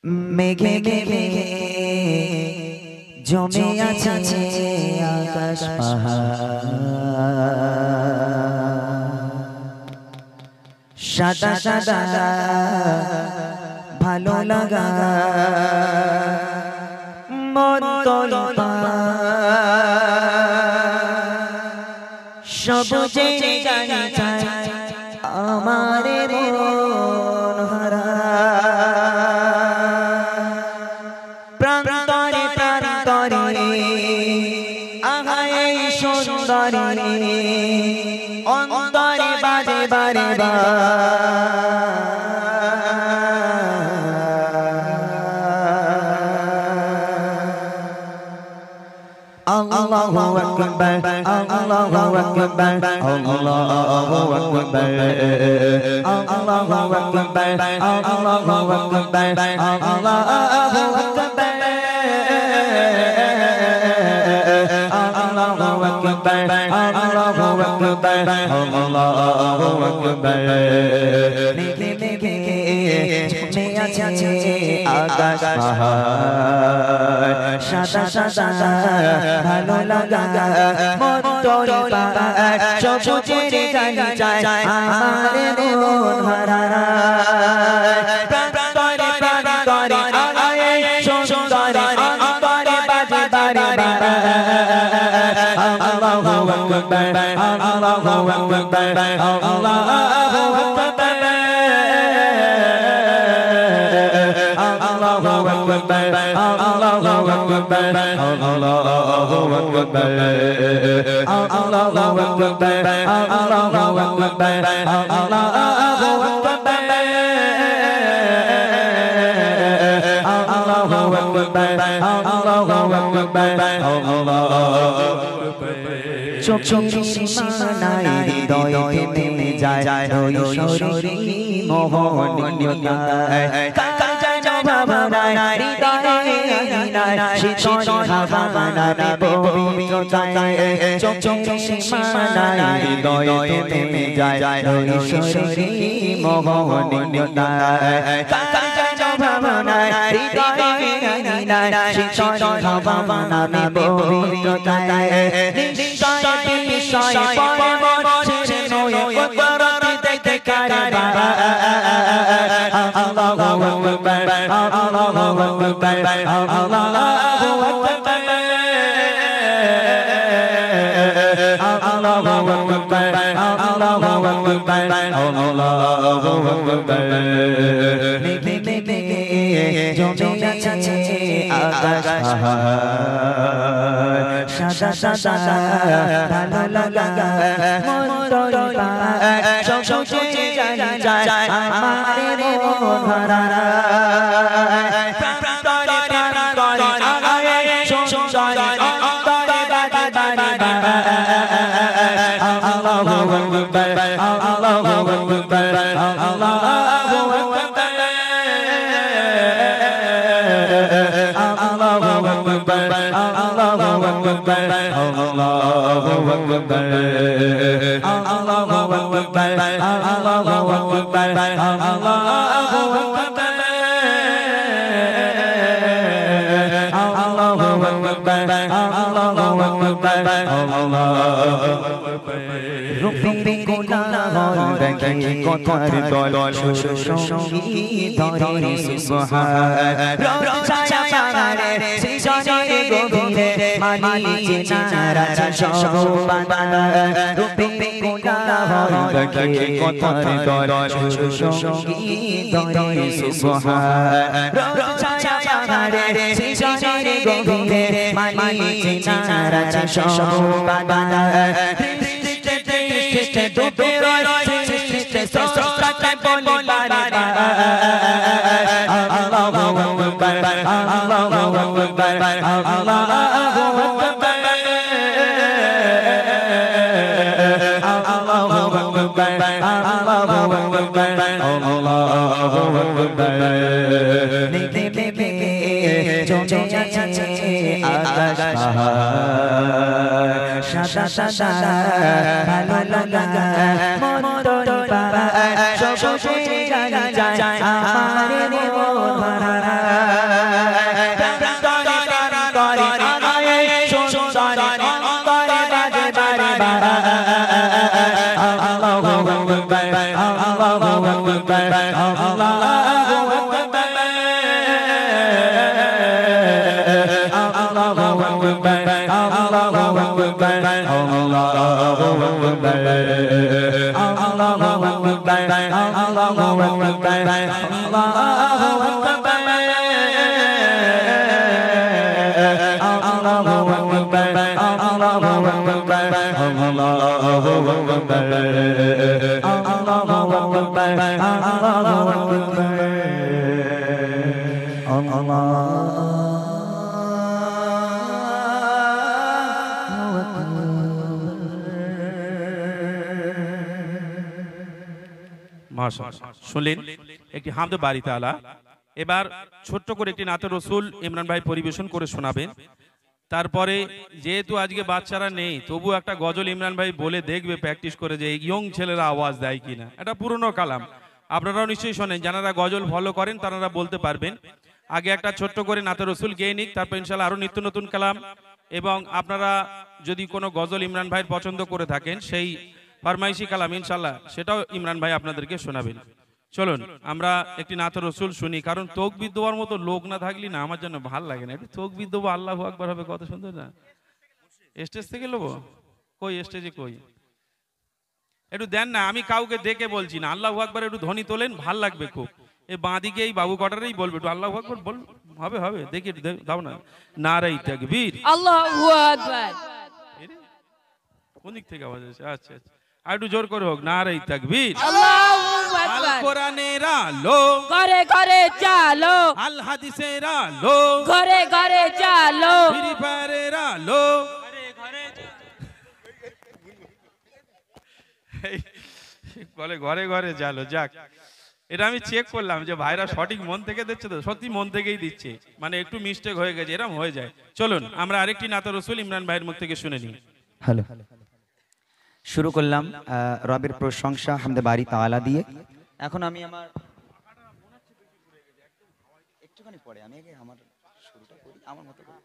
মেঘে মেঘে জমে আছে আকাশ সাদা সাদা ভালো লাগা মন তোলা সবুজে আমারে মন হারা প্রান্তরে প্রান্তরে আহায় সুন্দরী অন্তরে বাজে বারে বা Allahu Akbar, Allahu Akbar, Allahu Akbar, Allahu Akbar, Allahu Akbar, Allahu Akbar. Allahu Akbar, Allahu Akbar, Allahu Akbar. Mege mege jome ache আকাশ পাহাড় সাদা সাদা ভালো লাগা মন তোলা সবুজের গালি যায় আমারে মন হারা প্রান্তরে প্রান্তরে আয়ে সুন্দরী অন্তরে বাজে বারে বারে আল্লাহু আকবার আল্লাহু আকবার আল্লাহু আকবার Allahu Akbar, Allahu Akbar, Allahu Akbar, Allahu Akbar, Allahu Akbar, Allahu Akbar. Allahu Akbar, Allahu Akbar, Allahu Akbar. Chok chok সীমানায় হৃদয় থেমে যায় ওই শরীরী মোহনীয়তায় ভাবনায় হৃদয়ে আঙিনায় শীতল ভাবনায় পবিত্রতায় চোখ চোখ সীমানায় হৃদয় থেমে যায় ওই শরীরী মোহনীয়তায় ভাবনায় হৃদয়ে আঙিনায় শীতল ভাবনায় পবিত্রতায় নিশ্চয় বিষয় পরম ছেড়ে নয় কবরতে দেখতে কারবা Allahu Akbar, Allahu Akbar, Allahu Akbar, Allahu Akbar, Allahu Akbar, Allahu Akbar. Mege mege jome ache আকাশ সাদা সাদা ভালো লাগা মন তোলা সবুজে গালি যায় আমারে মন হারা প্রান্তরে প্রান্তরে আয়ে সুন্দরী অন্তরে বাজে বারে Allahu Akbar, Allahu Akbar, Allahu Akbar. Allahu Akbar, Allahu Akbar, Allahu Akbar, Allahu Akbar, Allahu Akbar, Allahu Akbar. Allahu Akbar, Allahu Akbar, Allahu Akbar. রূপে কোলাহল দেখে কথার দল সঙ্গী ধরে সুবহান রোজা চারে সৃজনের গভীরে মানিয়ে নারাজ সবান রূপে কোলাহল দেখে কথার দল সঙ্গী ধরে সুবহান রোজা চারে সৃজনের গভীরে মানিয়ে নারাজ সবান do pero so Allahu Akbar, Allahu Akbar, Allahu Akbar, Allahu Akbar, Allahu Akbar, Allahu Akbar. Mege mege jome ache আকাশ সাদা সাদা ভালো লাগা মন তোলা সবুজে গালি যায় আমারে মন হারা শুনলেন একটি হামদ বাড়ি তাআলা। এবার ছোট্ট করে একটি নাতে রসুল ইমরান ভাই পরিবেশন করে শোনাবেন। তারপরে যেহেতু আজকে বাচ্চারা নেই, তবু একটা গজল ইমরান ভাই বলে দেখবে প্র্যাকটিস করে যে ইয়ং ছেলেরা আওয়াজ দেয় কিনা। এটা পুরনো কালাম, আপনারাও নিশ্চয়ই শোনেন। যারা গজল ফলো করেন তারা বলতে পারবেন। আগে একটা ছোট্ট করে নাতে রসুল গেয়ে নিক, তারপর ইনশাল্লাহ আরো নিত্য নতুন কালাম। এবং আপনারা যদি কোনো গজল ইমরান ভাইয়ের পছন্দ করে থাকেন, সেই ফরমাইশি কালাম ইনশাল্লাহ সেটাও ইমরান ভাই আপনাদেরকে শোনাবেন। চলুন আমরা একটি নাতে রসুল শুনি, কারণ তকবীর দেওয়ার মতো লোক না থাকলে না আমার জন্য ভাল লাগে না। একটু তকবীর দেবো, আল্লাহু আকবার হবে, কত সুন্দর না। স্টেজ থেকে নেবো, কই স্টেজে কই, একটু দেন না। আমি কাউকে দেখে বলছি না, আল্লাহু আকবার একটু ধ্বনি তোলেন, ভাল লাগবে খুব। এই বাঁদিকে এই বাবু কটারেই বলবে একটু আল্লাহু আকবার বল, হবে হবে, দেখি দাও না। নারাই তাকবীর, আল্লাহু আকবার। কোন দিক থেকে আওয়াজ আসছে? আচ্ছা আচ্ছা, আর একটু জোর করে হোক। নারাই তাকবীর, আল্লাহু আকবার। আল কোরআনের আলো ঘরে ঘরে চালো, আল হাদিসের আলো ঘরে ঘরে চালো, ফ্রি ফায়ারের আলো বলে ঘরে ঘরে জালো। যাক, এটা আমি চেক করলাম যে ভাইরা সঠিক মন থেকে দিচ্ছে তো, সত্যি মন থেকেই দিচ্ছে, মানে একটু মিস্টেক হয়ে গেছে, এরকম হয়ে যায়। চলুন আমরা আরেকটি নাতে রসুল ইমরান ভাইয়ের মুখ থেকে শুনে নিই। হ্যালো, শুরু করলাম রবের প্রশংসা হামদে বাড়ি তাআলা দিয়ে। এখন আমি আমার একটুখানি পরে আমি আমার শুরুটা করি, আমার মতো করে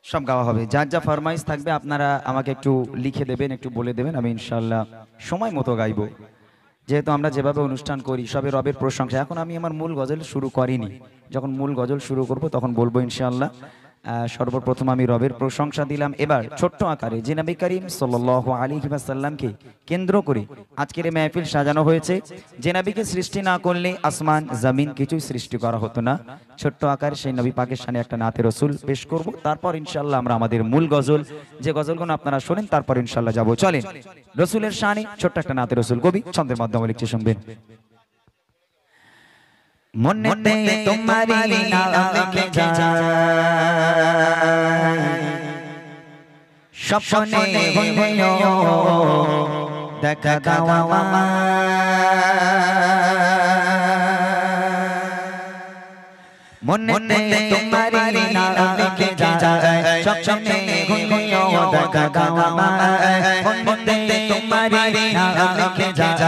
সব গাওয়া হবে। যার যা ফরমাইশ থাকবে আপনারা আমাকে একটু লিখে দেবেন, একটু বলে দেবেন, আমি ইনশাআল্লাহ সময় মতো গাইবো। যেহেতু আমরা যেভাবে অনুষ্ঠান করি সবে রবের প্রশংসা। এখন আমি আমার মূল গজল শুরু করিনি, যখন মূল গজল শুরু করব তখন বলবো ইনশাআল্লাহ। সর্বপ্রথম আমি রবের প্রশংসা দিলাম। এবার ছোট্ট আকারে যে নবী করিম সাল্লাল্লাহু আলাইহি ওয়াসাল্লামকে কেন্দ্র করে আজকের এই মাহফিল সাজানো হয়েছে। যে নবীকে সৃষ্টি না করলে আসমান জমিন কিছুই সৃষ্টি করা হতো না। ছোট্ট আকারে সেই নবী পাকের শানে একটা নাতে রসুল পেশ করব, তারপর ইনশাআল্লাহ আমরা আমাদের মূল গজল যে গজলগুলো আপনারা শোনেন তারপর ইনশাআল্লাহ যাব। চলেন রসুলের শানে ছোট্ট একটা নাতে রসুল, কবি ছন্দের মাধ্যমে লিখছে, শুনবেন। মনেতে তোমারি নাম লিখে যায়, স্বপ্নে হইও দেখা দাও আমায়। মনেতে তোমারি নাম লিখে যায়, স্বপ্নে হইও দেখা দাও আমায়। মনেতে তোমারি নাম লিখে যায়,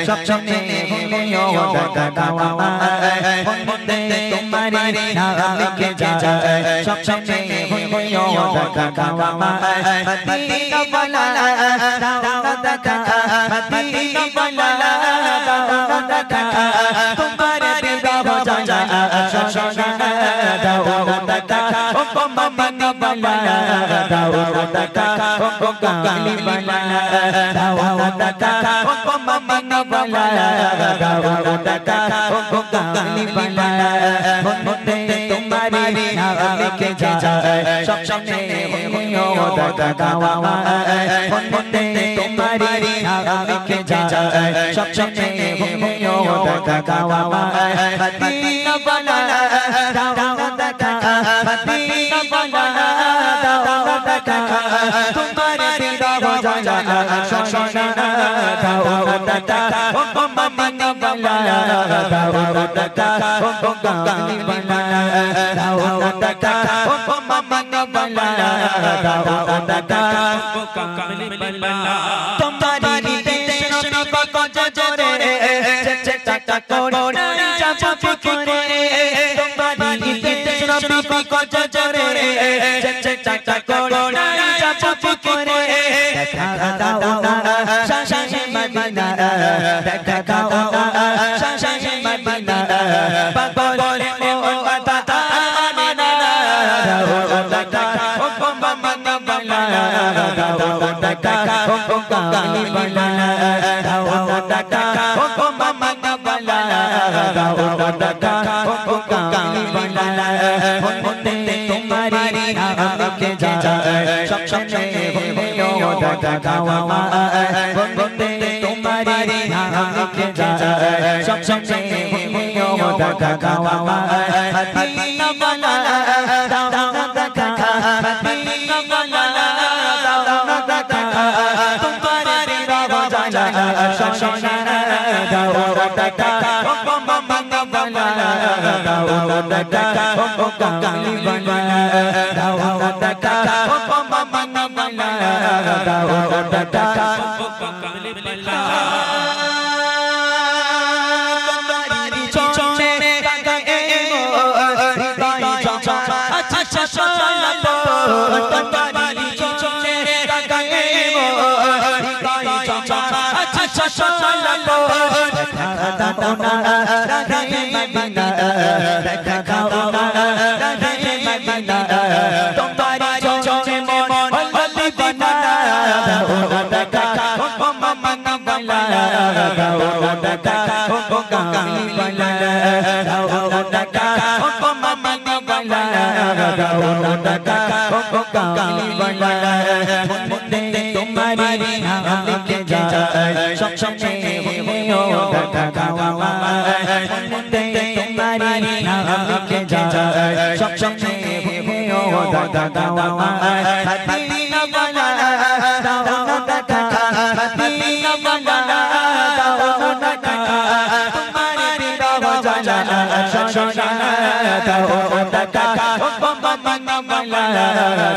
স্বপ্নে হইও দেখা দাও আমায়। মনেতে তোমারি নাম লিখে যায়, স্বপ্নে হইও দেখা দাও আমায়। মদিনা বালা দাও দেখা, মদিনা বালা দাও দেখা, তোমার বিবাহ যায় শশনা দাও দেখা, ও মদিনা বালা দাও দেখা, ও কালি বালা দাও দেখা, ও মদিনা বালা দাও দেখা, ও কালি বালা। মনে তোমারি নাম লিখে যায়, স্বপ্নে হইও দেখা দাও আমায়। মনে তোমারি নাম লিখে যায়, স্বপ্নে হইও দেখা দাও আমায়। মদিনা বালা দাও দেখা, মদিনা বালা দাও দেখা, তোমার বিবাহ যায় শশনা দাও দেখা, ও মদিনা বালা দাও দেখা, ও কালি বালা দাও দেখা, ও মদিনা বালা দাও দেখা, ও কালি বালা। তোমারি দেশ নবী কত জোরে চেষ্টা করে যাবো কি করে, তোমারি দেশ নবী কত জোরে চেষ্টা করে যাবো কি করে। দেখা দাও না শাহে মদিনা, দেখা দাও না শাহে মদিনা, পাগলে মোর বাবা আমিনা দাও দেখা, ও মদিনা বালা কালি বালা দাও টাকা ও মামা বালা দাও টাকা ও কালি বালা বন্দে তোমারি নাম কে যায় সবসময় বলিও টাকা গাওয়া মা বন্দে তোমারি নাম কে যায় সবসময় বলিও টাকা গাওয়া মা মদিনা বালা দাও টাকা মদিনা বালা দাও টাকা তোমারি রাবা জানা সোনা দাও টাকা ও মামা বালা দাও টাকা ও কালি বালা দাও টাকা ও মামা বালা দাও টাকা ও কালি বালা তোমারি চোচে কাকে গো হৃদয় চোচা আচ্ছা সোনালো তোমারি চোচে কাকে গো হৃদয় চোচা আচ্ছা সোনালো দেখা দাও না রাধে মদিনা দেখা দাও না রাধে মদিনা তোমারি চোচে মন হলি বানা দাও টাকা ও মামা বালা দাও টাকা ও কালি বালা দাও টাকা ও মামা বালা দাও টাকা ও কালি বালা বন্দে তোমারি নাম কে যায় সবসময় বলিও টাকা গাওয়া মা বন্দে তোমারি নাম কে যায় সবসময় বলিও টাকা গাওয়া মা মদিনা বালা দাও টাকা মদিনা বালা দাও টাকা তোমারি রাবা জানা সোনা দাও টাকা ও মামা বালা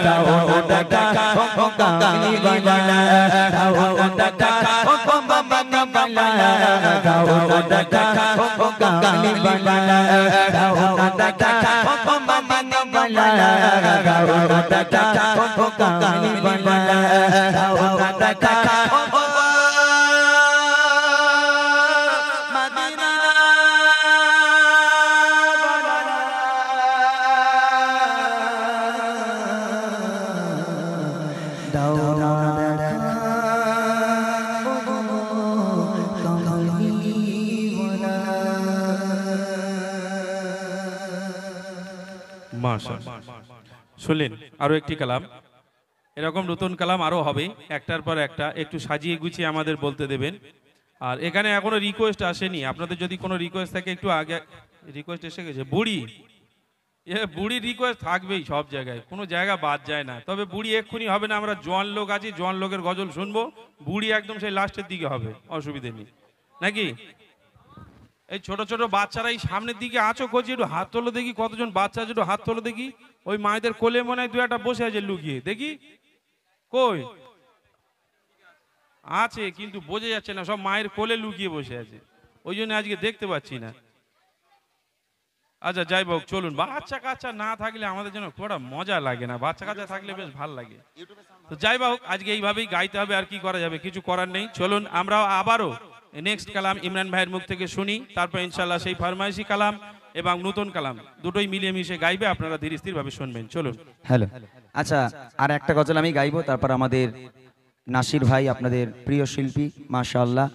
দাও টাকা ও কালি বালা দাও টাকা ও মামা বালা দাও টাকা ও কালি বালা দাও টাকা ও মামা বালা দাও টাকা ও কালি বালা দাও টাকা ও মদিনা দাও মাশাআল্লাহ শুনলেন আরো একটি কালাম এরকম নতুন কালাম আরো হবে একটার পর একটা একটু সাজিয়ে গুছিয়ে আমাদের বলতে দেবেন আর এখানে এখনো রিকোয়েস্ট আসেনি আপনাদের যদি কোনো রিকোয়েস্ট থাকে একটু আগে রিকোয়েস্ট এসে গেছে বুড়ি বুড়ির রিকোয়েস্ট থাকবেই সব জায়গায় কোনো জায়গা বাদ যায় না তবে বুড়ি এক্ষুনি হবে না আমরা জোয়ান লোক আছি জোয়ান লোকের গজল শুনবো বুড়ি একদম সেই লাস্টের দিকে হবে অসুবিধে নেই নাকি এই ছোট ছোট বাচ্চারা এই সামনের দিকে আছো করছি একটু হাত তোলো দেখি কতজন বাচ্চা আছে একটু হাত তোলো দেখি ওই মায়েদের কোলে মনে হয় দু একটা বসে আছে লুকিয়ে দেখি কই আছে কিন্তু বোঝা যাচ্ছে না সব মায়ের কোলে লুকিয়ে বসে আছে ওই জন্য আজকে দেখতে পাচ্ছি না আচ্ছা যাই হোক চলুন বাচ্চা কাচ্চা না থাকলে আমাদের জন্য খুব একটা মজা লাগে না বাচ্চা কাচ্চা থাকলে বেশ ভালো লাগে তো যাই হোক আজকে এইভাবেই গাইতে হবে আর কি করা যাবে কিছু করার নেই চলুন আমরা আবারও নেক্সট কালাম ইমরান ভাইয়ের মুখ থেকে শুনি তারপর ইনশাআল্লাহ সেই ফরমাইশি কালাম এবং নতুন কালাম দুটোই মিলিয়ে মিশে গাইবে আপনারা ধীরে স্থির ভাবে শুনবেন চলুন হ্যালো আচ্ছা আর একটা গজল আমি গাইবো তারপর আমাদের নাসির ভাই আপনাদের প্রিয় শিল্পী মাশাআল্লাহ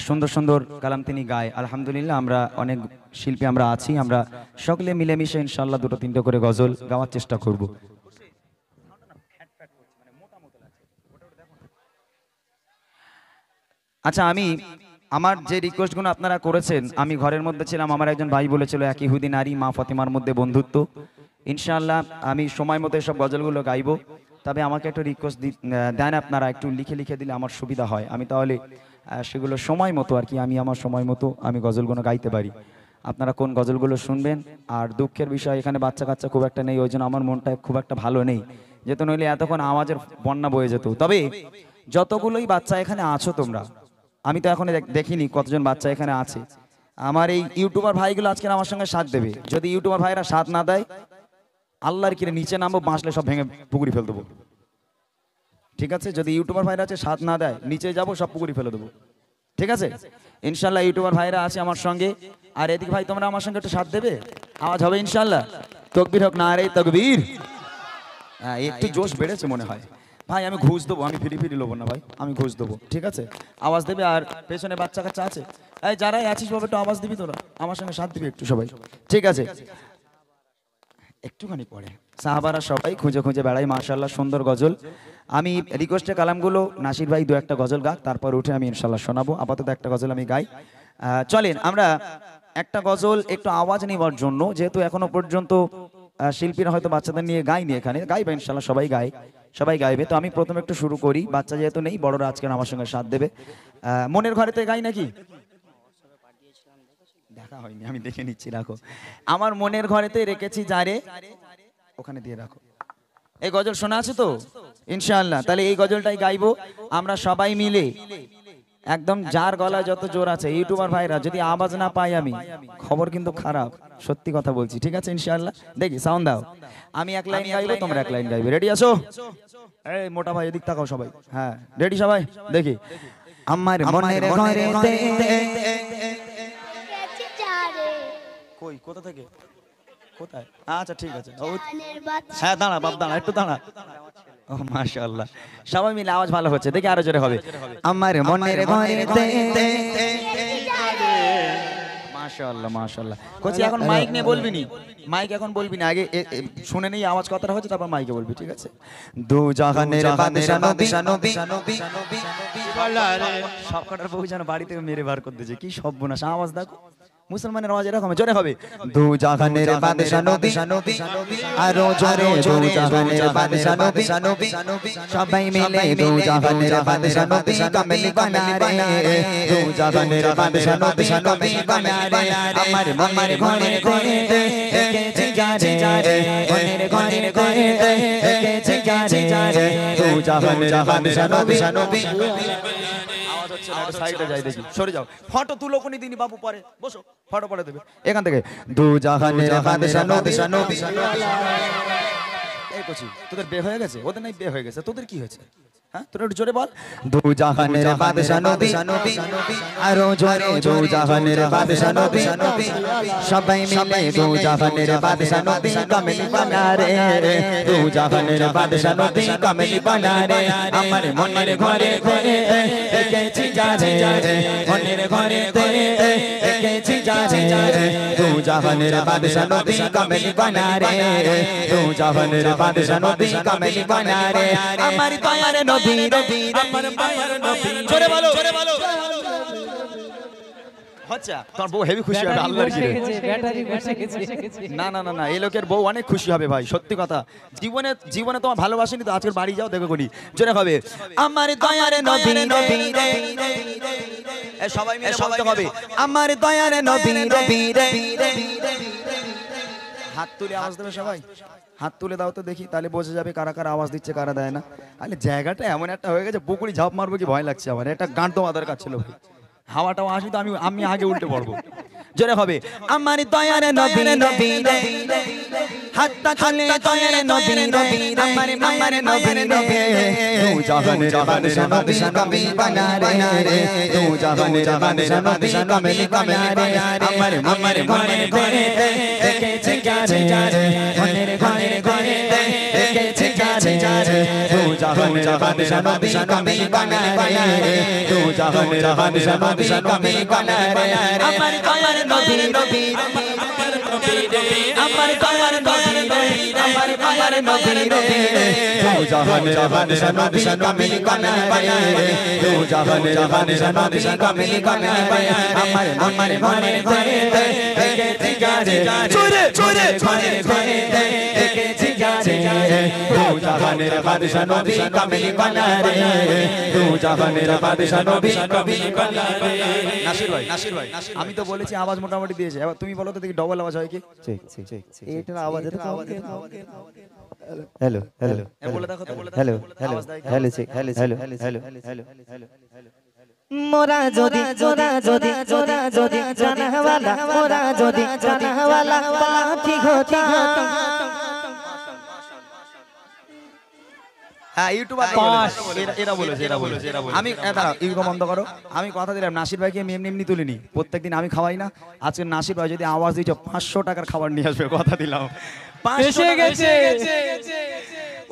সুন্দর সুন্দর কালাম তিনি গায় আলহামদুলিল্লাহ আমরা অনেক শিল্পী আমরা আছি আমরা সকলে মিলেমিশে ইনশাআল্লাহ দুটো তিনটে করে গজল গাওয়ার চেষ্টা করব আচ্ছা আমি আমার যে রিকোয়েস্টগুলো আপনারা করেছেন আমি ঘরের মধ্যে ছিলাম আমার একজন ভাই বলেছিল এক ইহুদি নারী মা ফাতিমার মধ্যে বন্ধুত্ব ইনশাআল্লাহ আমি সময় মতো সব গজলগুলো গাইবো তবে আমাকে একটু রিকোয়েস্ট দেন আপনারা একটু লিখে লিখে দিলে আমার সুবিধা হয় আমি তাহলে সেগুলো সময় মতো আর কি আমি আমার সময় মতো আমি গজলগুলো গাইতে পারি আপনারা কোন গজলগুলো শুনবেন আর দুঃখের বিষয় এখানে বাচ্চা কাচ্চা খুব একটা নেই ওই জন্য আমার মনটা খুব একটা ভালো নেই যেহেতু নইলে এতক্ষণ আওয়াজের বন্যা বয়ে যেত তবে যতগুলোই বাচ্চা এখানে আছো তোমরা আমি তো এখন দেখিনি কতজন বাচ্চা এখানে আছে আমার এই ইউটিউবার ভাইগুলো আজকে আমার সঙ্গে সাথ দেবে যদি ইউটিউবার ভাইরা সাথ না দেয় আল্লাহর কিরে নিচে নামবো বাঁচলে সব ভেঙে পুকুরি ফেলে দেবো ঠিক আছে যদি ইউটিউবার ভাইরা আছে সাথ না দেয় নিচে যাব সব পুকুরি ফেলে দেবো ঠিক আছে ইনশাআল্লাহ ইউটিউবার ভাইরা আছে আমার সঙ্গে আর এদিক ভাই তোমরা আমার সঙ্গে একটু সাথ দেবে আওয়াজ হবে ইনশাআল্লাহ তাকবীর হোক নারে তাকবীর একটু জোশ বেড়েছে মনে হয় ভাই আমি ঘুষ দেবো, আমি ফিরি ফিরি লোবো না ভাই, আমি ঘুষ দেবো, ঠিক আছে? আওয়াজ দেবে। আর পেছনে বাচ্চা কাচ্চা আছে, এই যারাই আছিস বাবা একটু আওয়াজ দিবি, তোরা আমার সঙ্গে সাথ দিবি একটু সবাই, ঠিক আছে? একটুখানি পরে সাহাবারা সবাই খুঁজে খুঁজে বেড়াই, মাশাআল্লাহ সুন্দর গজল। আমি রিকোয়েস্টের কালামগুলো নাসির ভাই দু একটা গজল গাক, তারপর উঠে আমি ইনশাল্লাহ শোনাবো। আপাতত একটা গজল আমি গাই। চলেন আমরা একটা গজল একটু আওয়াজ নেওয়ার জন্য, যেহেতু এখনো পর্যন্ত শিল্পীরা হয়তো বাচ্চাদের নিয়ে গাইনি, এখানে গাইবে ইনশাল্লাহ, সবাই গায়, সবাই গাইবে। তো আমি প্রথমে একটু শুরু করি, বাচ্চা যেহেতু নেই, বড়রা আজকে আমার সঙ্গে সাথ দেবে। মনের ঘরেতে গাই নাকি? দেখা হয়নি, আমি দেখে নিচ্ছি, রাখো। আমার মনের ঘরেতে রেখেছি যারে, ওখানে দিয়ে রাখো। এই গজল শোনা আছে তো ইনশাআল্লাহ? তাহলে এই গজলটাই গাইবো আমরা সবাই মিলে, একদম যার গলায় যত জোর আছে। ইউটিউবার ভাইরা যদি আওয়াজ না পাই আমি, খবর কিন্তু খারাপ, সত্যি কথা বলছি, ঠিক আছে? ইনশাআল্লাহ দেখি সাউন্ড দাও, আমি এক লাইন গাইবো, তোমরা এক লাইন গাইবে। রেডি আছো? এই মোটা ভাই এদিক তাকাও সবাই, হ্যাঁ রেডি সবাই? দেখি। আমার মনের ঘরেতে কই, কোথা থেকে কোথায়? আচ্ছা ঠিক আছে, হ্যাঁ দাঁড়া বাপ, দাঁড়া একটু দাঁড়া। ও মাশাআল্লাহ, সবাই মিলে আওয়াজ ভালো হচ্ছে, দেখি আরো জোরে হবে। আমার মনের ঘরেতে, মাশাআল্লাহ মাশাআল্লাহ। কোচি এখন মাইক নিয়ে বলবি নি, মাইক এখন বলবি না, আগে শুনে নেই আওয়াজ কতটা হচ্ছে, তারপর মাইকে বলবি, ঠিক আছে? দু জাহানের বাদশা নবী, সবকটার বউ যেন বাড়ি থেকে মেরে বার করে দিয়েছে, কি সর্বনাশ। আওয়াজ দেখো, মুসলমানের আওয়াজ এরকম জোরে হবে। দু জাহানের বাদশা নবী, আরো জোরে দু জাহানের বাদশা নবী, সবাই মিলে দু জাহানের বাদশা নবী কামেলি বানারে, দু জাহানের বাদশা নবী কামেলি বানারে। আমার মনের ঘরেতে রেখেছি যারে, মনের ঘরেতে রেখেছি যারে, দু জাহানের বাদশা নবী। সাইডে যাই দেখি, সরে যাও, ফটো তুলো কোনি দিনই বাবু, পরে বসো, ফটো পরে দেবে এখান থেকে। দু জাহানের বাদশা নবী। এই কচি তোদের বে হয়ে গেছে, ওদের নাই বে হয়ে গেছে, তোদের কি হয়েছে? হ্যাঁ তোরা একটু জোরে বল। দু জাহানের বাদশা নবী, আরো জোরে দু জাহানের বাদশা নবী, সবাই মিলে দু জাহানের বাদশা নবী কামেলি বানারে, দু জাহানের বাদশা নবী কামেলি বানারে। আমার মনের ঘরেতে রেখেছি যারে, মনের ঘরেতে রেখেছি যারে, দু জাহানের বাদশা নবী কামেলি বানারে, দু জাহানের বাদশা নবী কামেলি বানারে। আমার দয়ার নবী, আমার মায়ের নবী, জোরে বলো, জোরে বলো। আচ্ছা তোর বউ হেভি খুশি হবে, আল্লাহর কি না না না না, এই লোকের বউ অনেক খুশি হবে ভাই, সত্যি কথা। জীবনে তোমার ভালোবাসেনি তো, আজকের বাড়ি যাও দেখো কোনি, জোরে হবে। আমার দয়ার নবী, সবাই মিলে বলতে হবে, আমার দয়ার নবী। হাত তুলে আওয়াজ দেবে সবাই, হাত তুলে দাও তো দেখি, তাহলে বোঝা যাবে কারা কারা আওয়াজ দিচ্ছে কারা দেয় না। আরে জায়গাটা এমন একটা হয়ে গেছে, পুকুরি ঝাঁপ মারবো কি ভয় লাগছে আমার, একটা গান তো মাথার কাছে ছিল, হাওয়াটাও আসবি তো আমি আগে উল্টে পড়বো, জোরে হবে। আমার দয়ার নবী, হাতটা তুলে দয়ার নবী, আমার মায়ের নবী, দু জাহানের বাদশা নবী কামেলি বানারে, দু জাহানের বাদশা নবী কামেলি বানারে। আমার ঘরে রেখেছি যারে, মনের ঘরে রেখেছি যারে, দু জাহানের বাদশা নবী কামেলি বানারে, দু জাহানের বাদশা নবী কামেলি বানারে। আমার দয়ার নবী, আমার দয়ার নবী, আমার মায়ের নবী, দু জাহানের বাদশা নবী কামেলি বানারে, দু জাহানের বাদশা নবী কামেলি বানারে। আমার ঘরে রেখেছি যারে, জোরে জোরে ঘরে রেখেছি যারে, দু জাহানের বাদশা নবী কামেলি বানারে, দু জাহানের বাদশা নবী কামেলি বানারে। নাসির ভাই আমি তো বলেছি আওয়াজ মোটামুটি দিয়েছে, এবার তুমি বলো তো দেখি ডবল আওয়াজ হয় কি? ঠিক এইটার আওয়াজ, এটা আওয়াজ। হ্যালো হ্যালো বলে দেখো তো, hello hello hello hello hello hello hello. মোরা যদি জানাওয়ালা, মোরা যদি জানাওয়ালা ঠিক হতি। হ্যাঁ ইউটিউবার এরা বলেছে। আমি দাঁড়াও, ইউগো বন্ধ করো। আমি কথা দিলাম নাসির ভাইকে আমি এমনি তুলিনি, প্রত্যেকদিন আমি খাওয়াই না। আজকে নাসির ভাই যদি আওয়াজ দিচ্ছ 500 টাকার খাবার নিয়ে আসবে, কথা দিলাম। 500 টাকা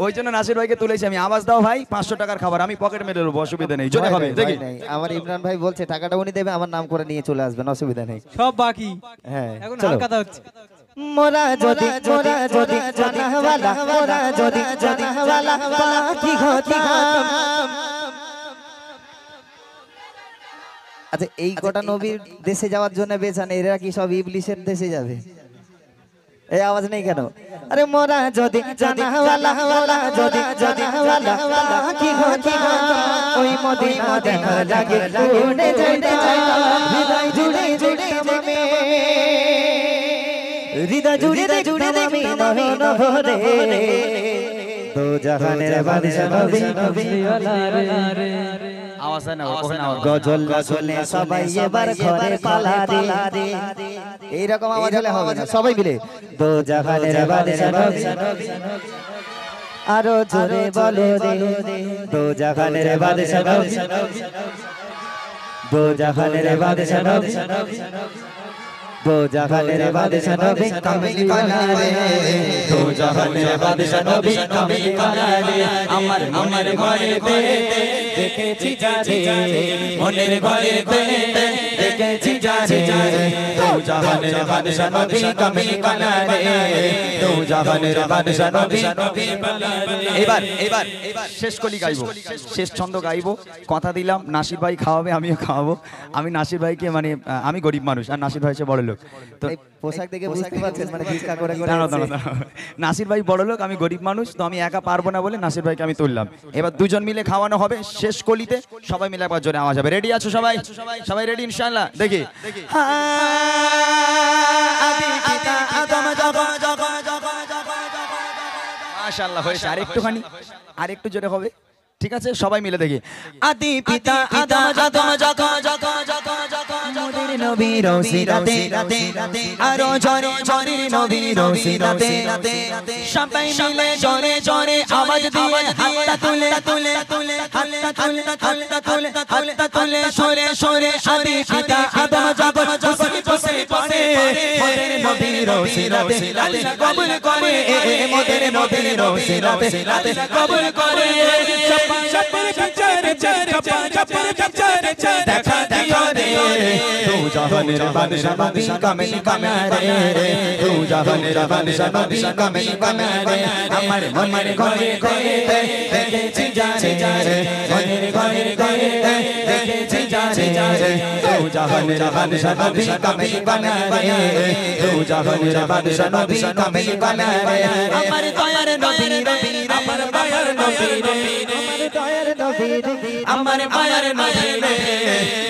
ওই জন্য নাসির ভাইকে তুলেছি আমি। আওয়াজ দাও ভাই, 500 টাকার খাবার আমি পকেট মেরে দেবো, অসুবিধা নেই। জোরে হবে দেখি। আমার ইমরান ভাই বলছে টাকাটা উনি দেবে, আমার নাম করে নিয়ে চলে আসবেন, অসুবিধা নেই। সব বাকি, হ্যাঁ এখন চলো। আর কথা হচ্ছে। মোরা যদি জানাওয়ালা, মোরা যদি জানাওয়ালা পাখি হতাম। আচ্ছা এই কটা নবীর দেশে যাওয়ার জন্য বেচানে, এরা কি সব ইবলিশের দেশে যাবে? এই আওয়াজ নেই কেন? আরে মোরা যদি জানাওয়ালা, মোরা যদি জানাওয়ালা পাখি হতাম, ওই মদিনা দেখার লাগে উড়ে যেতে চাইতাম, হৃদয় জুড়ে দেখতাম আমি, হৃদয় জুড়ে দেখতাম আমি নয়ন ভরে, দো জাহানের বাদশা নবী আওয়াজ হয় না ওখানে আওয়াজ। গজল শুনে সবাই এবার ঘরে পালা রে, এইরকম আওয়াজ হলে হবে না, সবাই মিলে দো জাহানের বাদশা নবী, আরো জোরে বলো রে, দো জাহানের বাদশা নবী, দো জাহানের বাদশা নবী, দো জাহানের বাদশা নবী কামিল কালা রে, দো জাহানের বাদশা নবী কামিল কালা রে, আমার মনের ঘরেতে দেখেছি যারে, মনের ঘরেতে দেখেছি যারে, দো জাহানের বাদশা নবী কামিল কালা রে, দো জাহানের বাদশা নবী কামিল কালা রে। এবার শেষ কলি গাইবো, শেষ ছন্দ গাইবো, কথা দিলাম নাসির ভাই খাওয়াবে, আমিও খাওয়াবো। আমি নাসির ভাইকে মানে আমি গরিব মানুষ আর নাসির ভাই হচ্ছে বড় লোক, তো এই পোশাক দেখে বুঝতে পারছেন মানে ভিক্ষা করে করে দাঁড়াও, দাঁড়াও, দাঁড়াও। নাসির ভাই বড় লোক, আমি গরিব মানুষ, তো আমি একা পারবো না বলে নাসির ভাইকে আমি তুললাম। এবার দুজন মিলে খাওয়ানো হবে শেষ কলিতে, সবাই মিলে একবার জোরে আওয়াজ হবে। রেডি আছো সবাই? সবাই রেডি ইনশাআল্লাহ? দেখি মাশাআল্লাহ হয়েছে, আরেকটু জোরে হবে, ঠিক আছে? সবাই মিলে দেখি। আদি পিতা আদম মোদের নবীর ওসিলাতে, আরো জোরে জোরে নবীর ওসিলাতে, সবাই মিলে জোরে জোরে আওয়াজ দিয়ে হাতটা তুলে তুলে তুলে হাতটা তুলে হাতটা তুলে হাতটা তুলে সরে সরে আদি পিতা আদম যখন বসে বসে পড়ে মোদের নবীর ওসিলাতে, আল্লাহ কবুল করে মোদের নবীর ওসিলাতে, আল্লাহ কবুল করে। দেখা দিও রে দো জাহানের বাদশা নবী কামিল কালা রে, দো জাহানের বাদশা নবী কামিল কালা রে, আমার মনের ঘরে ঘরে দেখেছি যারে, মনের ঘরে ঘরে দেখেছি যারে, দো জাহানের বাদশা নবী কামিল কালা রে, দো জাহানের বাদশা নবী কামিল কালা রে, আমার দয়ার নবী রে, আমার দয়ার নবী রে, আমার মায়ের নবী রে,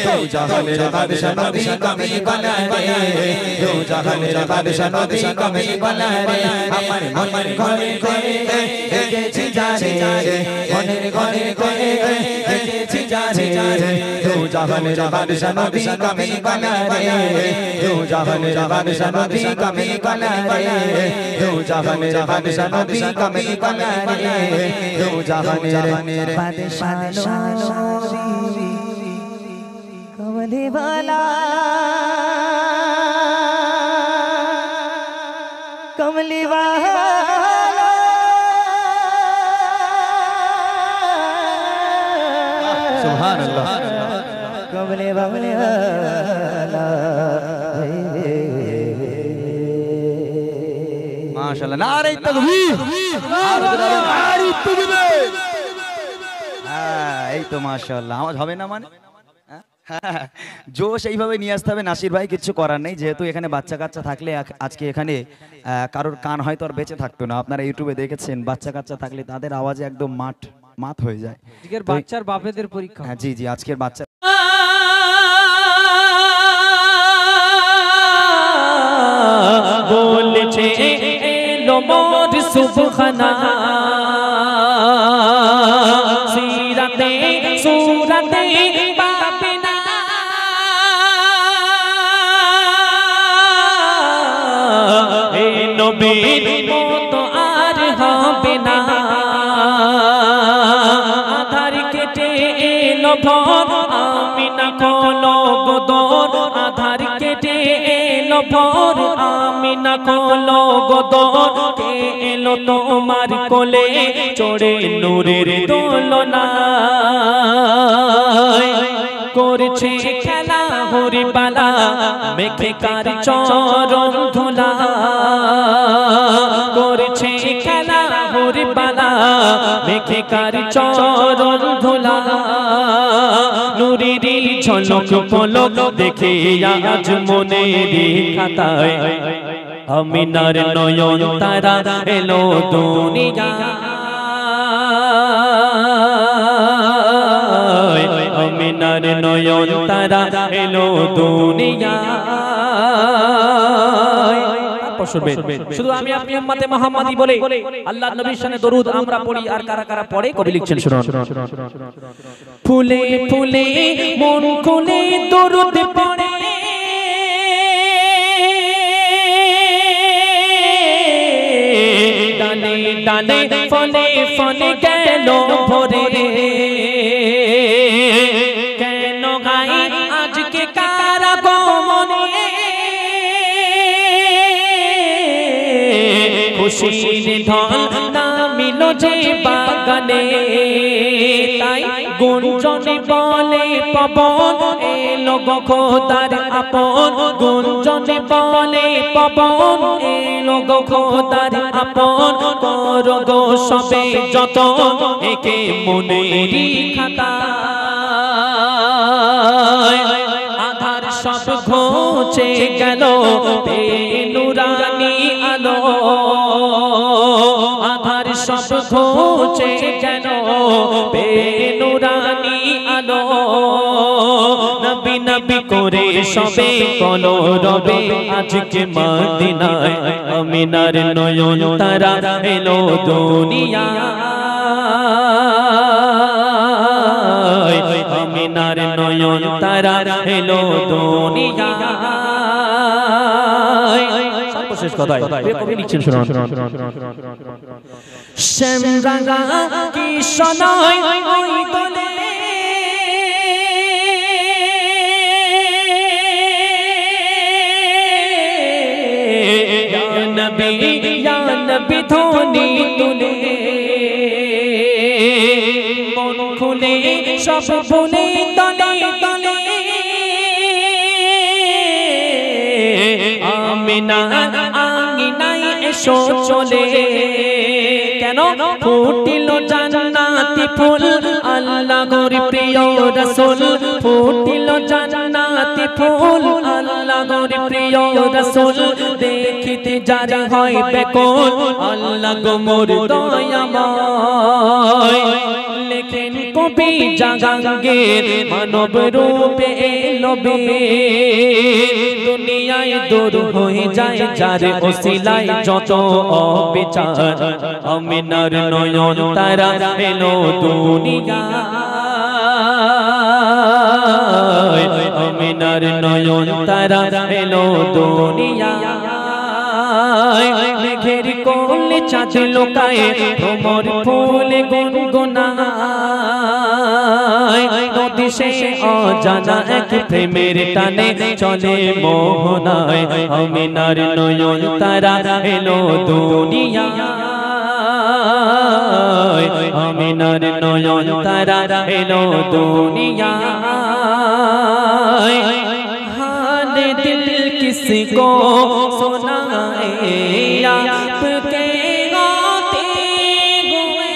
দো জাহানের বাদশা নবী কামিল কালা রে, দো জাহানের বাদশা নবী কামিল কালা রে, আমার মনের ঘরে ঘরে দেখেছি যারে, মনের ঘরে ঘরে দেখেছি যারে, দো জাহানের বাদশা নবী কামিল কালা রে, দো জাহানের বাদশা নবী কামিল কালা রে, দো জাহানের বাদশা নবী কামিল কালা রে, দো জাহানের বাদশা নবী কমলি वाला कमली वाला सुभान अल्लाह कमली वाला माशाल्लाह नारे तकबीर नारे तकबीर। এই তো মাশাআল্লাহ আওয়াজ হবে না মানে জোশ এইভাবে নিয়ে আসতে হবে নাসির ভাই, কিছু করার নেই। যেহেতু এখানে বাচ্চা কাচ্চা থাকলে আজকে এখানে কারোর কান হয়তো আর বেঁচে থাকতো না। আপনারা ইউটিউবে দেখেছেন বাচ্চা কাচ্চা থাকলে তাদের আওয়াজে একদম মাত হয়ে যায়। আজকের বাচ্চার বাপেদের পরীক্ষা। হ্যাঁ জি জি, আজকের বাচ্চা বলছে এলো মোর সুবহানা সিরাতে সুরাতে পাবে না এ নবীর মতো আর হবে না আধার কেটে এলো ভোর আমিনা কলো গোদর আধার কেটে এলো ভোর আমিনা খোলো গদর কে এলো তোমার কোলে চড়ে নূরের দোলনায় করছে খেলা হরিবালা মেঘে কার চরণ ধুলা করছে খেলা হরিবালা মেঘে কার চরণ ধুলা নুরিরি ঝলক পলক দেখে আজ মনের খাতায় আমিনার নয়ন তারা এলো দুনিয়ায় আমিনার নয়ন তারা এলো দুনিয়ায়। শুধু আমি আপনি উম্মতে মুহাম্মাদি বলে আল্লাহর নবীর শানে দরুদ আমরা পড়ি আর কারা কারা পড়ে কবি লিখছেন শুনুন। ফুলে ফুলে মন খুলে দরুদ পড়ে ডালে ডালে ফলে ফলে গেল ভরে কেন গাই আজকে কারা গমনে খুশির ঢল নামিল যে বাগানে তাই গুঞ্জনে বলে পবন এলো গো খোদার আপন গুঞ্জনে বলে পবন এলো গো খোদার আপন করো গো সবে যতন একে মনেরই খাতায় আধার সব ঘুচে গেল নুরানি আলো আধার সব ঘুচে গেল নুরানি আলো নবী নবী করে সবে কলো রবে আজকে মদিনায় আমিনার নয়ন তারা এলো দুনিয়ায় আমিনার নয়ন তারা এলো দুনিয়ায়। সর্বশেষ কথায় কবি লিখছেন শুনুন। শ্যাম রাঙা কি শোনায় ওই দলে ইয়া নবী ধ্বনি তুলে মন খুলে সব বলে তলে তলে আমিনা আঙিনায় এসো চলে কেন ফুটিল জান্নাতি ফুল আল্লাহর প্রিয় রাসূল ফুটিল জান্নাতি ফুল আল্লাহর প্রিয় রাসূল দেখিতে যার হয় বেকুল আল্লাহ গো মোর দয়াময় লেখেন কবি জাহাঙ্গীর মানব রূপে এলো দুনিয়ায় দূর হয়ে যায় যার ওসিলায় যত অবিচার আমিনার নয়ন তারা এলো দুনিয়ায় আমিনার নয়ন তারা এলো দুনিয়ায় মেঘের কোলে চাঁদ লোকায় ভ্রমর ফুলে গুনগুনায় নদী সে অজানা এক প্রেমের টানে চলে মোহনায় আমিনার নয়ন তারা এলো দুনিয়ায় আমিনার নয়ন তারা এলো দুনিয়ায় हाल दिल किसको सुनाए आपके गाते हुए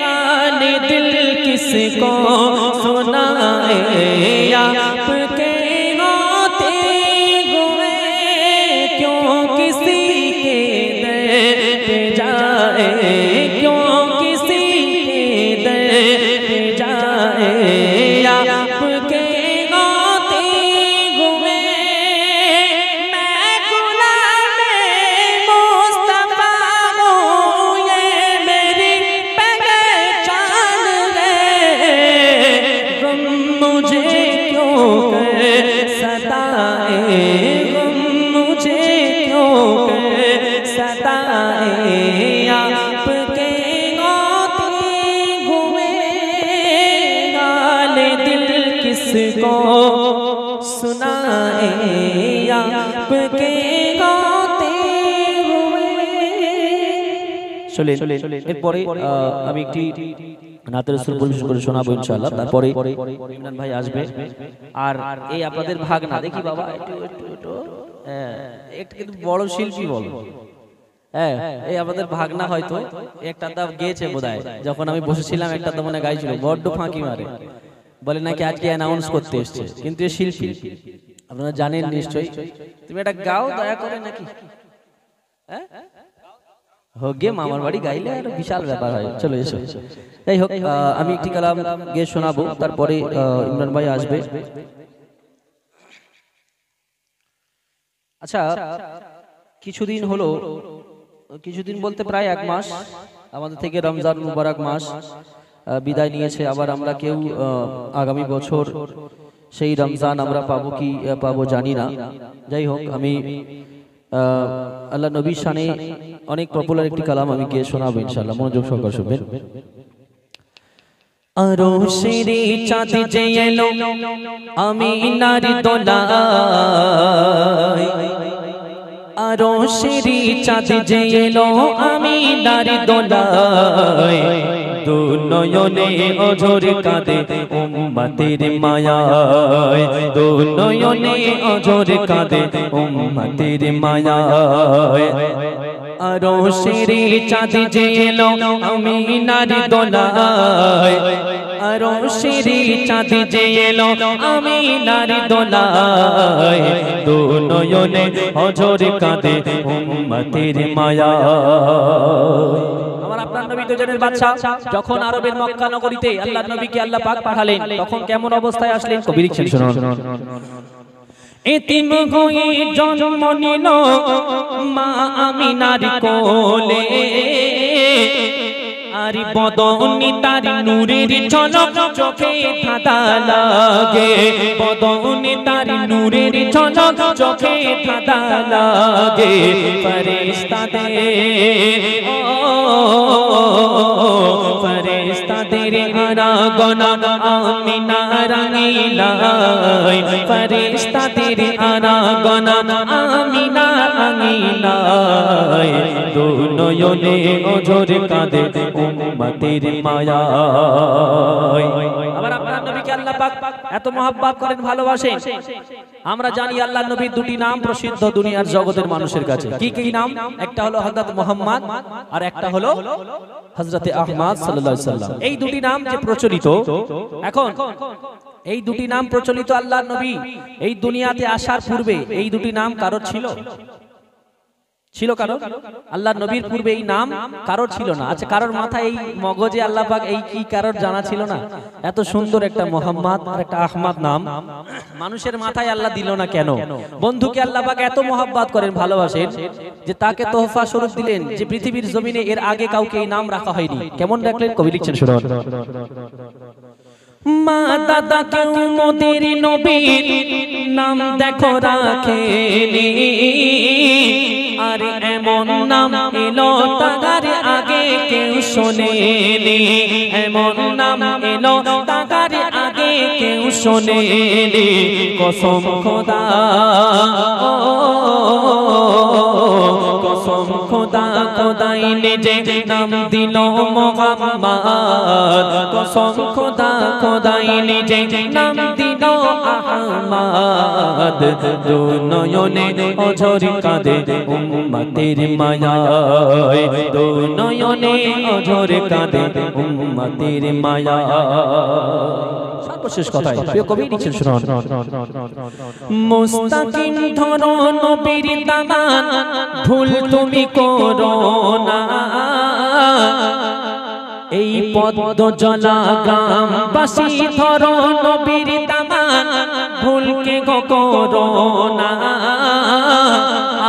हाल दिल किसको सुनाए आपके गाते हुए क्यों किसी के दर पे जाए क्यों किसी के दर पे जाए आपके किसको सुनाए চলেন। এরপরে আমি একটি নাতের রাসূল পরিবেশন করে শোনাবো ইনশাআল্লাহ। তারপরে ইমরান ভাই আসবে। আর এই আপনাদের ভাগ না দেখি বাবা একটু একটু কিন্তু বড় শিল্পী বল। হ্যাঁ, এই আমাদের ভাগনা হয়তো একটা দাম গেয়েছে বোধহয়, যখন আমি বসেছিলাম একটা দাম মনে গাইছিল, বড্ড ফাঁকি মারে, বলে নাকি আজকে অ্যানাউন্স করতে এসছে, কিন্তু এ শিল্পী আপনারা জানেন নিশ্চয়ই। তুমি এটা গাও দয়া করে নাকি, হ্যাঁ হোক গে মামার বাড়ি গাইলে আর বিশাল ব্যাপার হয়। চলো এসো। যাই হোক, আমি একটি কালাম গেয়ে শোনাবো, তারপরে ইমরান ভাই আসবে। আচ্ছা, কিছুদিন হলো, কিছুদিন বলতে প্রায় 1 মাস আমাদের থেকে রমজান মুবারক মাস বিদায় নিয়েছে। আবার আমরা কেউ আগামী বছর সেই রমজান আমরা পাবো কি পাবো জানি না। যাই হোক, আমি আল্লাহ নবীর শানে অনেক পপুলার একটি কালাম আমি গিয়ে শোনাবো ইনশাআল্লাহ, মনোযোগ সহকারে শুনবেন। আরো শিরি চাঁদ যে এলো আমি নারী দোলায়, আরো শিরি চাঁদ যে এলো আমি নারী দোলায়, দু নয়নে অঝর কাঁদে উম্মতের মায়ায়, দু নয়নে অঝর কাঁদে উম্মতের মায়ায়। আরো শিরি চাঁদ যে এলো আমি নারী দোলায়, আরো শিরি চাঁদ যে এলো আমি নারী দোলায়, দু নয়নে অঝর কাঁদে উম্মতের মায়ায়। আমার আপনার নবী তো জানেন বাদশা, যখন আরবের মক্কা নগরীতে আল্লাহর নবীকে আল্লাহ পাক পাঠালেন, তখন কেমন অবস্থায় আসলেন কবি লিখছেন শুনুন। এতিম হয়ে জন্ম নিল মা আমিনার কোলে, আর বদনি তার নূরের ঝলক চোখে ধাঁধা লাগে, বদনি তার নূরের ঝলক চোখে ধাঁধা লাগে। ফেরেশতাদের ফেরেশতাদের আনাগোনা আমিনা রাঙিলায়, ফেরেশতাদের আনাগোনা আমিনা রাঙিলায়, দু নয়নে অঝর কাঁদে উম্মতের মায়ায়। আবার আপনার নবীকে আল্লাহ পাক এত মহব্বত করেন, ভালোবাসেন। আমরা জানি আল্লাহর নবীর দুটি নাম প্রসিদ্ধ দুনিয়ার জগতের মানুষের কাছে। কি কি নাম? একটা হলো হযরত মুহাম্মদ আর একটা হলো হযরতে আহমদ সাল্লাল্লাহু আলাইহি সাল্লাম। এই দুটি নাম যে প্রচলিত, এখন এই দুটি নাম প্রচলিত আল্লাহর নবী এই দুনিয়াতে আসার পূর্বে এই দুটি নাম কারোর ছিল? ছিল কারো? আল্লাহর নবীর পূর্বে এই নাম কারোর ছিল না। আচ্ছা, কারোর মাথায় এই মগজে আল্লাহ পাক এই কি কারোর জানা ছিল না? এত সুন্দর একটা মুহাম্মদ আর একটা আহমদ নাম মানুষের মাথায় আল্লাহ দিল না কেন? বন্ধুকে আল্লাহ পাক এত মহব্বত করেন, ভালোবাসেন, যে তাকে তোহফা স্বরূপ দিলেন, যে পৃথিবীর জমিনে এর আগে কাউকে এই নাম রাখা হয়নি। কেমন রাখলেন কবি লিখছেন শুনুন। মা দাদা কেউ মোদের নবীর নাম দেখো রাখেনি, আর এমন নাম এলো তাগার আগে কেউ শোনেনি, এমন নাম এলো তাগার আগে কেউ শোনেনি। কসম খোদা, কসম খোদা খোদাই নিজে নাম দিল মুহাম্মদ, কসম খোদা খোদাই নিজে নাম দিল আহমদ, দু নয়নে অঝর কাঁদে উম্মতের মায়ায়, দু নয়নে অঝর কাঁদে উম্মতের মায়ায়। সর্বশেষ কথায় প্রিয় কবি লিখছেন শুনুন। মুস্তাকিম ধরো নবীর দামান, ভুল তুমি করো না, এই পদ্ম জলা গ্রামবাসী ধরো নবীর দামান, ভুলকে গো করো না,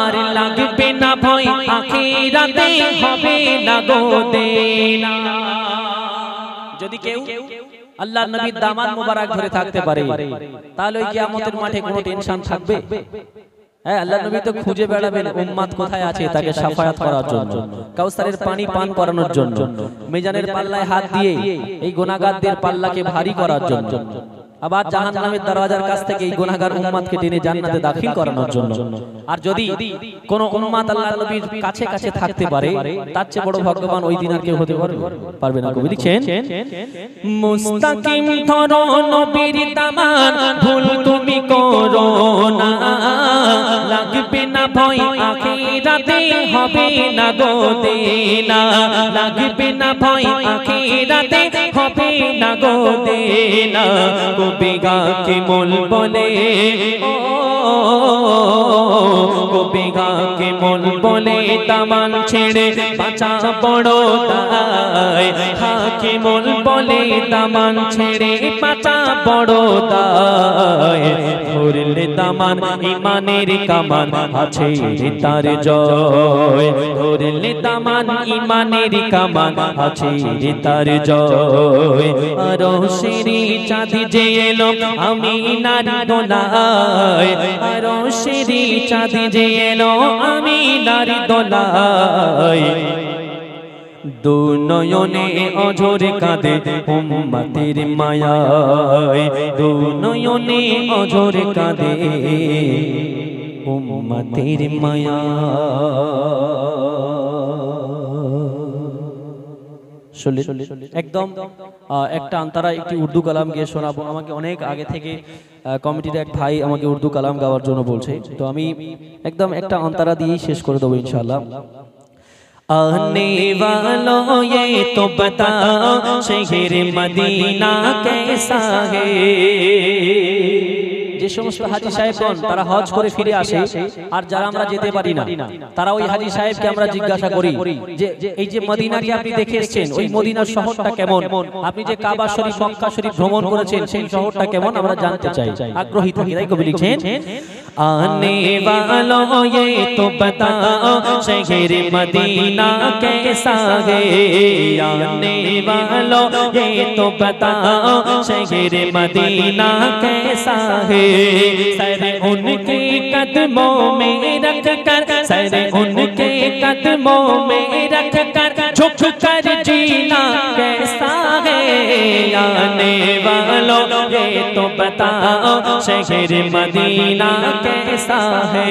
আর লাগবে না ভয় আখিরাতে হবে না গো দেনা। যদি কেউ আল্লাহর নবীর দামান মোবারক ধরে থাকতে পারে, তাহলে ওই কিয়ামতের মাঠে কোনো টেনশন থাকবে? হ্যাঁ, আল্লাহর নবী তো খুঁজে বেড়াবেন উম্মত কোথায় আছে তাকে শাফায়াত করার জন্য, কাউসারের পানি পান করানোর জন্য, মিজানের পাল্লায় হাত দিয়ে এই গুনাহগারদের পাল্লাকে ভারী করার জন্য। আবার জাহান্নামের দরওয়াজার কাছ থেকে এই গুনাহগার উম্মতকে টেনে জান্নাতে দাখিল করানোর জন্য। আর যদি কোন উম্মত আল্লাহর নবীর কাছে কাছে থাকতে পারে তার চেয়ে বড় ভাগ্যবান ওই দিন আর কেউ হতে পারবে না। কবি লিখছেন, মুস্তাকিম ধরো নবীর দামান, ভুল তুমি করো না, লাগবে না ভয় আখিরাতে হবে না গো দেনা, লাগবে না ভয় আখিরাতে হবে না গো দেনা। কবিগা কে মোল বলে কবিগা কে মোল বলে দামান ছেড়ে বাঁচা বড় দায়, হাকে মোল বলে দামান ছেড়ে বাঁচা বড় দায়। ধরলে দামান ইমানের কামান আছে তার জয়, ধরলে দামান ইমানের কামান আছে তার জয়। আরো সিঁড়ি চাঁদি যে এলো আমি নারী দোলায়, আরো সিঁড়ি চাঁদি যে এলো আমি নারী দোলায়। দু নয়নে অঝরে কাঁদে উম্মতের মায়ায়, দু নয়নে অঝরে কাঁদে উম্মতের মায়া। একদম একটা আন্তরা একটি উর্দু কালাম গিয়ে শোনাবো। আমাকে অনেক আগে থেকে কমিটির এক ভাই আমাকে উর্দু কালাম গাওয়ার জন্য বলছে, তো আমি একদম একটা আন্তরা দিয়েই শেষ করে দেবো ইনশাআল্লাহ। आने वालों ये तो बताओ शहर मदीना कैसा है। যে সমস্ত হাজী সাহেবগণ তারা হজ করে ফিরে আসে আর যারা আমরা যেতে পারি না তারা ওই হাজী সাহেবকে আমরা জিজ্ঞাসা করি যে এই যে মদিনাকে আপনি দেখে এসেছেন ওই মদিনার শহরটা কেমন, আপনি যে কাবা শরীফ মক্কা শরীফ ভ্রমণ করেছেন সেই শহরটা কেমন আমরা জানতে চাই, আগ্রহী থাকি। তাই কবি লিখছেন, आने वालों ये तो बताओ शहर मदीना कैसा है, आने वालों ये तो बताओ शहर मदीना कैसा है। सर उनके कदमों में रख कर, सर उनके कदमों में रख कर झुक कर जीना कैसा है। आने वालों ये तो बताओ शहर मदीना कैसा है।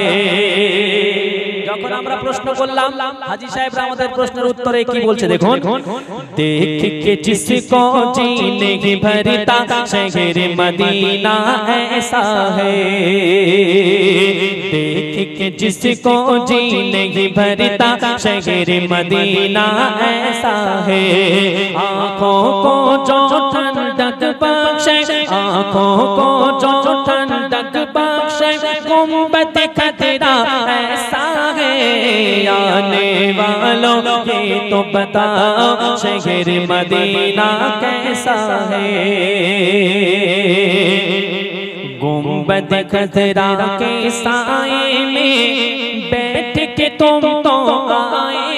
যখন আমরা প্রশ্ন করলাম হাজী সাহেবরা আমাদের প্রশ্নের উত্তরে কি বলছে দেখুন, দেখ के जिसको जी नहीं भरता शहर मदीना ऐसा है, देख के जिसको जी नहीं भरता शहर मदीना ऐसा है। आँखों को जो ठंडक बख्शे, आँखों को जो ठंडक बख्शे, गुंबद खतरा ऐसा है। आने वालों ये तो बताओ शहर मदीना कैसा है। गुंबद खतरा के साए में बैठ के तुम तो आए,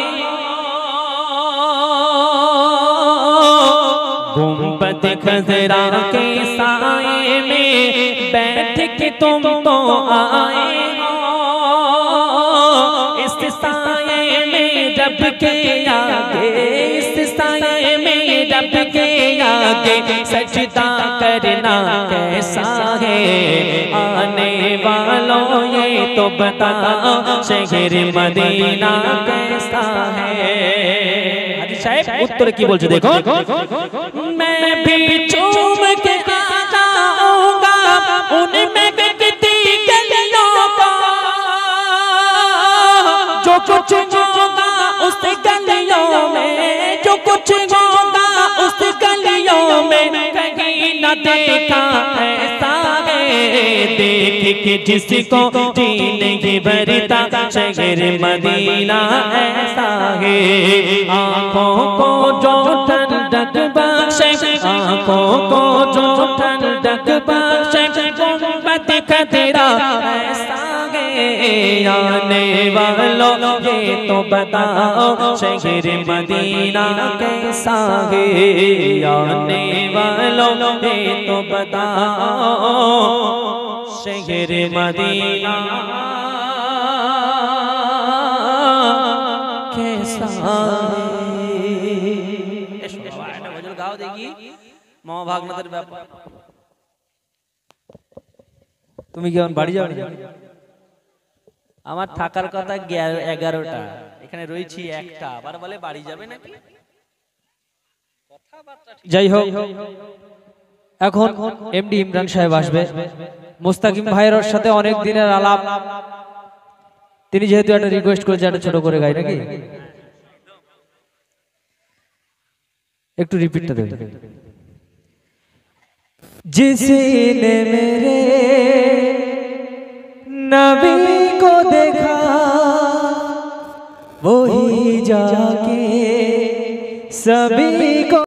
गुंबद खतरा के साए में बैठ के तुम तो आए। इस साए में रब के आगे, इस साए में रब के आगे सजदा करना कैसा है। आने वालों ये तो बताओ शहर मदीना कैसा है। हाजी साहब उत्तर की बोलते देखो, मैं भी चूम के आ जाऊंगा उनमें कितनी गलियों का, जो कुछ होगा उस गलियों में, जो कुछ होगा उस गलियों में कहीं न देखा ऐसा है। देख के जिसको जी नहीं भरता शहर मदीना ऐसा है। आँखों को जो ठंडक बख्शे, आँखों को जो ठंडक बख्शे, गुंबद खतरा ऐसा है। आने वालों ये तो बताओ शहर मदीना कैसा है। आने वालों ये तो बताओ शहर मदीना कैसा है। গাও দেখি মা ভাগনাদের ব্যাপার। তুমি কি এখন বাড়ি যাবে? আমার থাকার কথা 11টা, এখানে রয়েছি একটা, আবার বলে বাড়ি যাবে নাকি? যাই হোক, এখন এমডি ইমরান সাহেব আসবে। মুস্তাকিম ভাইয়ের সাথে অনেক দিনের আলাপ, তিনি যেহেতু একটা রিকোয়েস্ট করেছে একটা ছোট করে গাই নাকি, একটু রিপিটটা দেবেন। जिसने मेरे नबी को देखा वही जाके सभी को